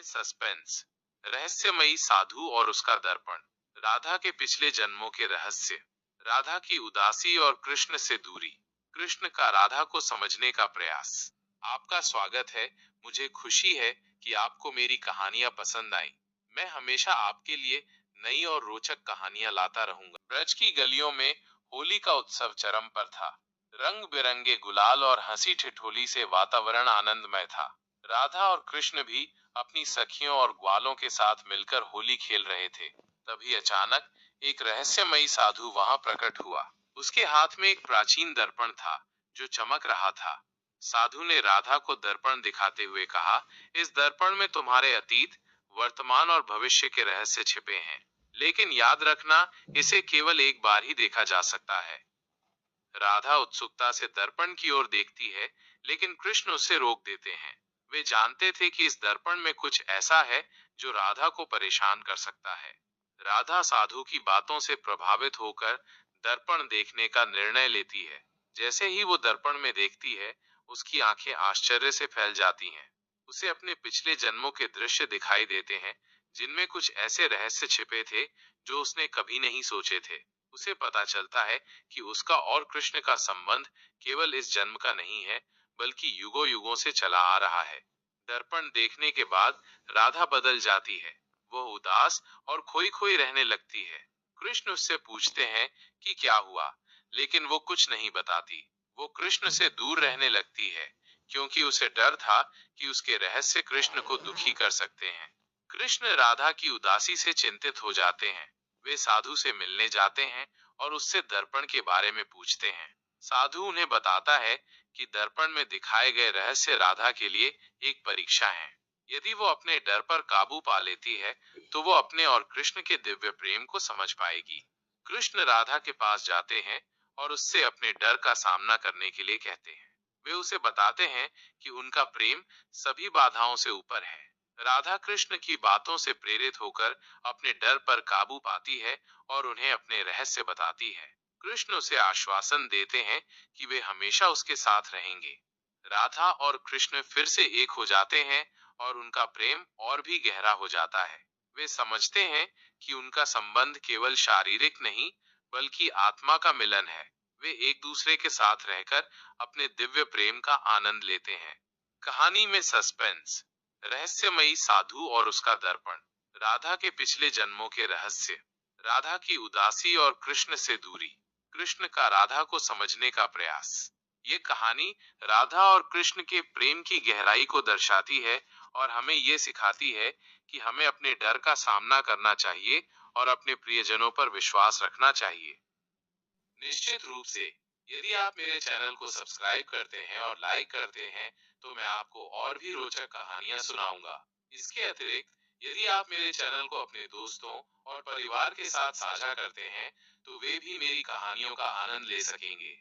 Suspense, रहस्यमयी साधु और उसका दर्पण, राधा के पिछले जन्मों के रहस्य, राधा की उदासी और कृष्ण से दूरी, कृष्ण का राधा को समझने का प्रयास। आपका स्वागत है। मुझे खुशी है कि आपको मेरी कहानियां पसंद आई। मैं हमेशा आपके लिए नई और रोचक कहानियां लाता रहूंगा। ब्रज की गलियों में होली का उत्सव चरम पर था। रंग बिरंगे गुलाल और हंसी ठिठोली से वातावरण आनंदमय था। राधा और कृष्ण भी अपनी सखियों और ग्वालों के साथ मिलकर होली खेल रहे थे। तभी अचानक एक रहस्यमयी साधु वहां प्रकट हुआ। उसके हाथ में एक प्राचीन दर्पण था जो चमक रहा था। साधु ने राधा को दर्पण दिखाते हुए कहा, इस दर्पण में तुम्हारे अतीत, वर्तमान और भविष्य के रहस्य छिपे हैं, लेकिन याद रखना, इसे केवल एक बार ही देखा जा सकता है। राधा उत्सुकता से दर्पण की ओर देखती है, लेकिन कृष्ण उसे रोक देते हैं। वे जानते थे कि इस दर्पण में कुछ ऐसा है जो राधा को परेशान कर सकता है। राधा साधु की बातों से प्रभावित होकर दर्पण देखने का निर्णय लेती है। जैसे ही वो दर्पण में देखती है, उसकी आंखें आश्चर्य से फैल जाती हैं। उसे अपने पिछले जन्मों के दृश्य दिखाई देते हैं, जिनमें कुछ ऐसे रहस्य छिपे थे जो उसने कभी नहीं सोचे थे। उसे पता चलता है कि उसका और कृष्ण का संबंध केवल इस जन्म का नहीं है, बल्कि युगों युगों से चला आ रहा है। दर्पण देखने के बाद राधा बदल जाती है। वो उदास और खोई खोई रहने लगती है। कृष्ण उससे पूछते हैं कि क्या हुआ, लेकिन वो कुछ नहीं बताती। वो कृष्ण से दूर रहने लगती है, क्योंकि उसे डर था कि उसके रहस्य कृष्ण को दुखी कर सकते हैं। कृष्ण राधा की उदासी से चिंतित हो जाते हैं। वे साधु से मिलने जाते हैं और उससे दर्पण के बारे में पूछते हैं। साधु उन्हें बताता है कि दर्पण में दिखाए गए रहस्य राधा के लिए एक परीक्षा है। यदि वो अपने डर पर काबू पा लेती है, तो वो अपने और कृष्ण के दिव्य प्रेम को समझ पाएगी। कृष्ण राधा के पास जाते हैं और उससे अपने डर का सामना करने के लिए कहते हैं। वे उसे बताते हैं कि उनका प्रेम सभी बाधाओं से ऊपर है। राधा कृष्ण की बातों से प्रेरित होकर अपने डर पर काबू पाती है और उन्हें अपने रहस्य बताती है। कृष्ण उसे आश्वासन देते हैं कि वे हमेशा उसके साथ रहेंगे। राधा और कृष्ण फिर से एक हो जाते हैं और उनका प्रेम और भी गहरा हो जाता है। वे समझते हैं कि उनका संबंध केवल शारीरिक नहीं, बल्कि आत्मा का मिलन है। वे एक दूसरे के साथ रहकर अपने दिव्य प्रेम का आनंद लेते हैं। कहानी में सस्पेंस, रहस्यमयी साधु और उसका दर्पण, राधा के पिछले जन्मों के रहस्य, राधा की उदासी और कृष्ण से दूरी, कृष्ण का राधा को समझने का प्रयास। ये कहानी राधा और कृष्ण के प्रेम की गहराई को दर्शाती है और हमें ये सिखाती है कि हमें अपने डर का सामना करना चाहिए और अपने प्रियजनों पर विश्वास रखना चाहिए। निश्चित रूप से, यदि आप मेरे चैनल को सब्सक्राइब करते हैं और लाइक करते हैं, तो मैं आपको और भी रोचक कहानियां सुनाऊंगा। इसके अतिरिक्त, यदि आप मेरे चैनल को अपने दोस्तों और परिवार के साथ साझा करते हैं, तो वे भी मेरी कहानियों का आनंद ले सकेंगे।